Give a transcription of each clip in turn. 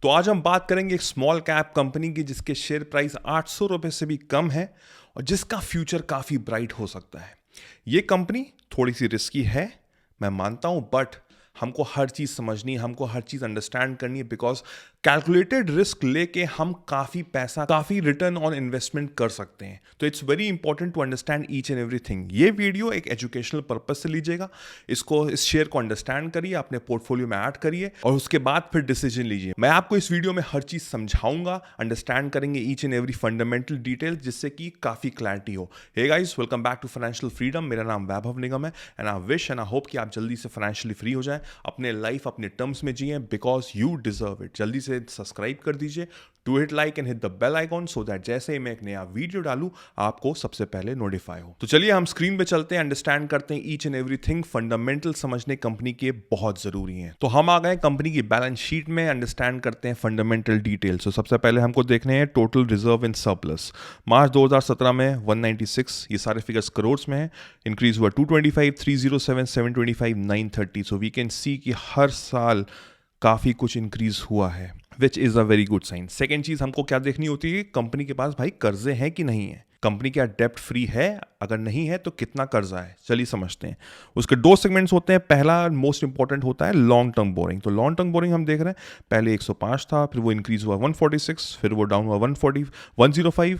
तो आज हम बात करेंगे एक स्मॉल कैप कंपनी की जिसके शेयर प्राइस 800 रुपए से भी कम है और जिसका फ्यूचर काफ़ी ब्राइट हो सकता है। ये कंपनी थोड़ी सी रिस्की है, मैं मानता हूँ, बट हमको हर चीज़ समझनी है, हमको हर चीज़ अंडरस्टैंड करनी है, बिकॉज कैलकुलेटेड रिस्क लेके हम काफ़ी पैसा, काफ़ी रिटर्न ऑन इन्वेस्टमेंट कर सकते हैं। तो it's very important to understand each and everything. ये वीडियो एक एजुकेशनल पर्पज से लीजिएगा, इस शेयर को अंडरस्टैंड करिए, अपने पोर्टफोलियो में ऐड करिए और उसके बाद फिर डिसीजन लीजिए। मैं आपको इस वीडियो में हर चीज़ समझाऊंगा, अंडरस्टैंड करेंगे each and every fundamental detail, जिससे कि काफ़ी क्लैरिटी हो। Hey guys, welcome back to Financial Freedom. मेरा नाम वैभव निगम है and I wish and I hope कि आप जल्दी से फाइनेंशियली फ्री हो जाएं, अपने लाइफ अपने टर्म्स में जिए, बिकॉज यू डिजर्व इट। जल्दी से सब्सक्राइब कर दीजिए, to hit like and hit the bell icon so that जैसे ही मैं एक नया वीडियो डालूं आपको सबसे पहले नोटिफाई हो। तो चलिए हम स्क्रीन पे चलते हैं, अंडरस्टैंड करते हैं ईच एंड एवरीथिंग। फंडामेंटल समझने कंपनी के बहुत जरूरी हैं। तो हम आ गए कंपनी की बैलेंस शीट में, अंडरस्टैंड करते हैं फंडामेंटल डिटेल्स। तो सबसे पहले हमको देखने हैं टोटल रिजर्व इन सरप्लस। मार्च 2017 में 196, ये सारे फिगर्स करोड़ में हैं। इंक्रीज हुआ 225, 307, 725, 930। सो वी कैन सी कि हर साल काफ़ी कुछ इंक्रीज हुआ है, which is a very good sign. Second चीज़ हमको क्या देखनी होती है, कंपनी के पास भाई कर्जे हैं कि नहीं है, कंपनी क्या डेप्ट फ्री है, अगर नहीं है तो कितना कर्जा है, चलिए समझते हैं। उसके दो सेगमेंट्स होते हैं। पहला मोस्ट इंपॉर्टेंट होता है लॉन्ग टर्म बोरिंग। तो लॉन्ग टर्म बोरिंग हम देख रहे हैं, पहले 105 था, फिर वो इंक्रीज हुआ 146, फिर वो डाउन हुआ 105,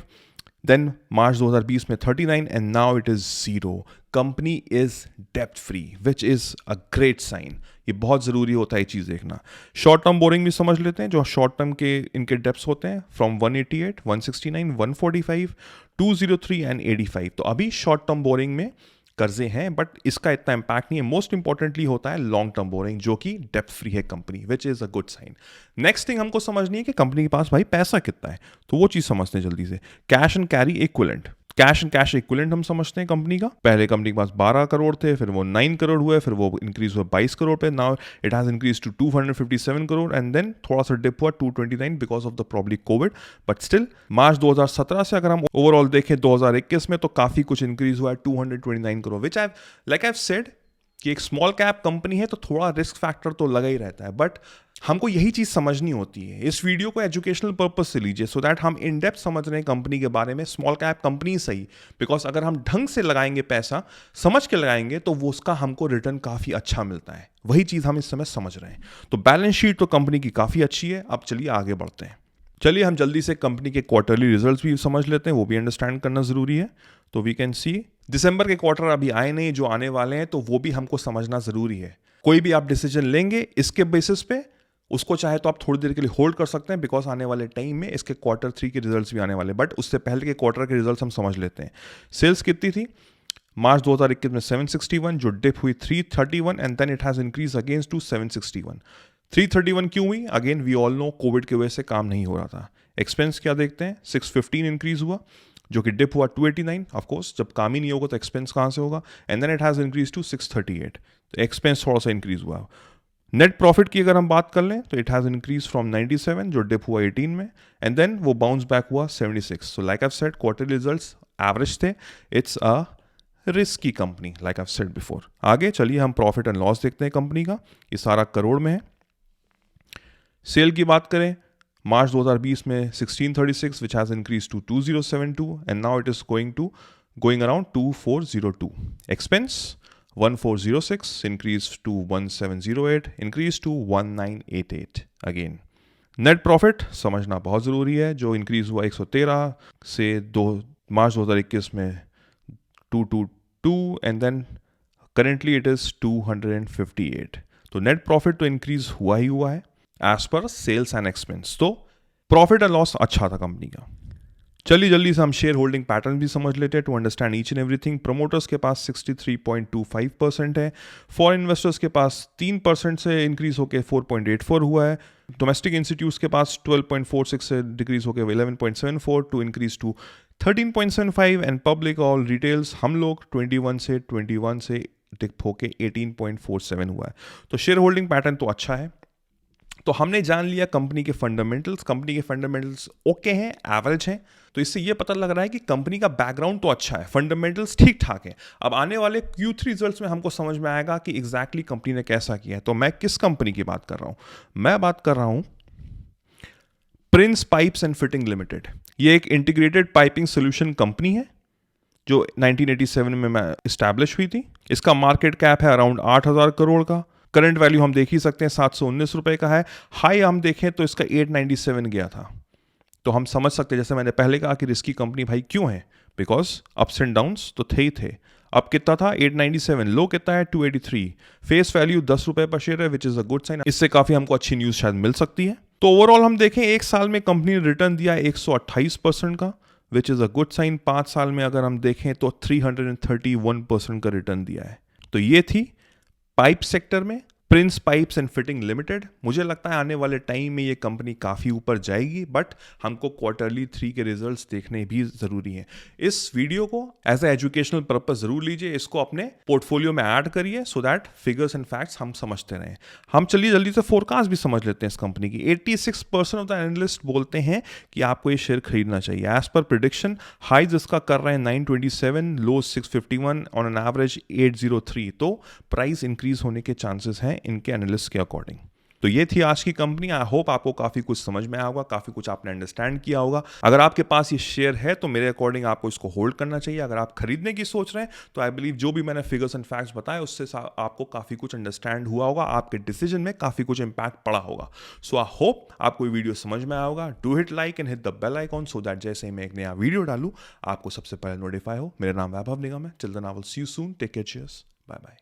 देन मार्च 2020 में 39 and now it is 0। Company is डेप्ट free, which is a great sign. ये बहुत जरूरी होता है ये चीज देखना। शॉर्ट टर्म बोरिंग भी समझ लेते हैं, जो शॉर्ट टर्म के इनके डेप्थ्स होते हैं फ्रॉम 188, 169, 145, 203 एंड 85। तो अभी शॉर्ट टर्म बोरिंग में कर्जे हैं, बट इसका इतना इंपैक्ट नहीं है। मोस्ट इंपॉर्टेंटली होता है लॉन्ग टर्म बोरिंग, जो कि डेप्थ फ्री है company, which is a good sign. Next thing हमको समझनी है कि कंपनी के पास भाई पैसा कितना है, तो वो चीज समझते हैं जल्दी से। Cash and carry equivalent, cash and cash equivalent हम समझते हैं कंपनी का। पहले कंपनी के पास 12 करोड़ थे, फिर वो 9 करोड़ हुए, फिर वो इंक्रीज हुआ 22 करोड़ पे। Now it has increase to 257 crore and then थोड़ा सा डिप हुआ 229 because of the probably COVID, but still March 2017 से अगर हम ओवरऑल देखें 2021 में, तो काफी कुछ इंक्रीज हुआ है 229 करोड़, विच आई लाइक आई सेड कि एक स्मॉल कैप कंपनी है तो थोड़ा रिस्क फैक्टर तो लगा ही रहता है, बट हमको यही चीज समझनी होती है। इस वीडियो को एजुकेशनल पर्पज से लीजिए, सो दैट हम इन डेप्थ समझ रहे हैं कंपनी के बारे में। स्मॉल कैप कंपनी सही, बिकॉज अगर हम ढंग से लगाएंगे, पैसा समझ के लगाएंगे, तो वो उसका हमको रिटर्न काफी अच्छा मिलता है। वही चीज हम इस समय समझ रहे हैं। तो बैलेंस शीट तो कंपनी की काफी अच्छी है। अब चलिए आगे बढ़ते हैं। चलिए हम जल्दी से कंपनी के क्वार्टरली रिजल्ट्स भी समझ लेते हैं, वो भी अंडरस्टैंड करना जरूरी है। तो वी कैन सी दिसंबर के क्वार्टर अभी आए नहीं, जो आने वाले हैं, तो वो भी हमको समझना जरूरी है। कोई भी आप डिसीजन लेंगे इसके बेसिस पे, उसको चाहे तो आप थोड़ी देर के लिए होल्ड कर सकते हैं, बिकॉज आने वाले टाइम में इसके क्वार्टर 3 के रिजल्ट्स भी आने वाले, बट उससे पहले के क्वार्टर के रिजल्ट्स हम समझ लेते हैं। सेल्स कितनी थी मार्च 2021 में 761, जो डिप हुई 331 and then it has increase against to 761। 331 क्यों हुई? Again we all know Covid की वजह से काम नहीं हो रहा था। एक्सपेंस क्या देखते हैं, 615 इंक्रीज हुआ, जो कि डिप हुआ 289। ऑफ कोर्स जब काम ही नहीं होगा तो एक्सपेंस कहाँ से होगा, and then it has increase to 638। तो एक्सपेंस थोड़ा सा इंक्रीज हुआ। नेट प्रॉफिट की अगर हम बात कर लें तो इट हैज इंक्रीज फ्रॉम 97, जो डिप हुआ 18 में, एंड देन वो बाउंस बैक हुआ 76। So like I said, quarterly results average थे। It's a risky company, like I said before. आगे चलिए हम प्रॉफिट एंड लॉस देखते हैं कंपनी का। ये सारा करोड़ में है। सेल की बात करें, मार्च 2020 में 1636, which has increase to 2072 and now it is going around 2402। Expense 1406, increase to 1708, increase to 1988 again. Net profit समझना बहुत ज़रूरी है, जो इंक्रीज हुआ 113 से मार्च 2021 में 222 and then currently it is 258। तो नेट प्रॉफिट तो इंक्रीज हुआ ही हुआ है as per sales and expense. तो प्रॉफिट एंड लॉस अच्छा था कंपनी का। चलिए जल्दी से हम शेयर होल्डिंग पैटर्न भी समझ लेते हैं to understand each and everything. Promoters के पास 63.25% है। फॉरेन इन्वेस्टर्स के पास 3% से इंक्रीज होकर 4.84 हुआ है। डोमेस्टिक इंस्टीट्यूट्स के पास 12.46 से डिक्रीज होकर 11.74 to increase to 13.75 and public और रिटेल्स हम लोग 21 से डिप होकर 18.47 हुआ है। तो शेयर होल्डिंग पैटर्न तो अच्छा है। तो हमने जान लिया कंपनी के फंडामेंटल्स ओके हैं, एवरेज हैं। तो इससे ये पता लग रहा है कि कंपनी का बैकग्राउंड तो अच्छा है, फंडामेंटल्स ठीक ठाक है। अब आने वाले Q3 रिजल्ट्स में हमको समझ में आएगा कि एग्जैक्टली कंपनी ने कैसा किया है। तो मैं किस कंपनी की बात कर रहा हूं? मैं बात कर रहा हूं Prince pipes and fitting limited, ये एक इंटीग्रेटेड पाइपिंग सोल्यूशन कंपनी है जो 1987 में इस्टेब्लिश हुई थी। इसका मार्केट कैप है अराउंड 8,000 करोड़ का। करंट वैल्यू हम देख ही सकते हैं 719 रुपए का है। हाई हम देखें तो इसका 897 गया था। तो हम समझ सकते हैं, जैसे मैंने पहले कहा कि रिस्की कंपनी भाई क्यों है, बिकॉज अप्स एंड डाउन्स तो थे ही थे। अब कितना था 897, लो कितना है 283, फेस वैल्यू 10 रुपए पर शेयर है, which is a good sign. इससे काफी हमको अच्छी न्यूज शायद मिल सकती है। तो ओवरऑल हम देखें एक साल में कंपनी ने रिटर्न दिया 128% का, which is a good sign. 5 साल में अगर हम देखें तो 331% का रिटर्न दिया है। तो ये थी पाइप सेक्टर में Prince pipes and fitting limited. मुझे लगता है आने वाले टाइम में ये कंपनी काफ़ी ऊपर जाएगी, बट हमको क्वार्टरली 3 के रिजल्ट्स देखने भी ज़रूरी हैं। इस वीडियो को एज ए एजुकेशनल पर्पस ज़रूर लीजिए, इसको अपने पोर्टफोलियो में ऐड करिए so that figures and facts हम समझते रहें। हम चलिए जल्दी से फोरकास्ट भी समझ लेते हैं इस कंपनी की। 86% ऑफ द एनालिस्ट बोलते हैं कि आपको ये शेयर खरीदना चाहिए। एज पर प्रिडिक्शन हाइज इसका कर रहे हैं 927, लो 651, ऑन एन एवरेज 803। तो प्राइस इंक्रीज होने के चांसेस हैं इनके एनालिस्ट के अकॉर्डिंग। तो ये थी आज की कंपनी। आई होप आपको काफी कुछ समझ में आया होगा, काफी कुछ आपने अंडरस्टैंड किया होगा। अगर आपके पास ये शेयर है तो मेरे अकॉर्डिंग आपको इसको होल्ड करना चाहिए। अगर आप खरीदने की सोच रहे हैं तो आई बिलीव जो भी मैंने फिगर्स एंड फैक्ट्स बताए उससे आपको काफी कुछ अंडरस्टैंड हुआ होगा, आपके डिसीजन में काफी कुछ इंपैक्ट पड़ा होगा। सो आई होप आपको ये वीडियो समझ में आया होगा। Do hit like and hit the bell icon so that जैसे ही मैं एक नया वीडियो डालूं आपको सबसे पहले नोटिफाई हो। मेरा नाम वैभव निगम है। Till then I will see you soon. Take care, cheers, bye bye.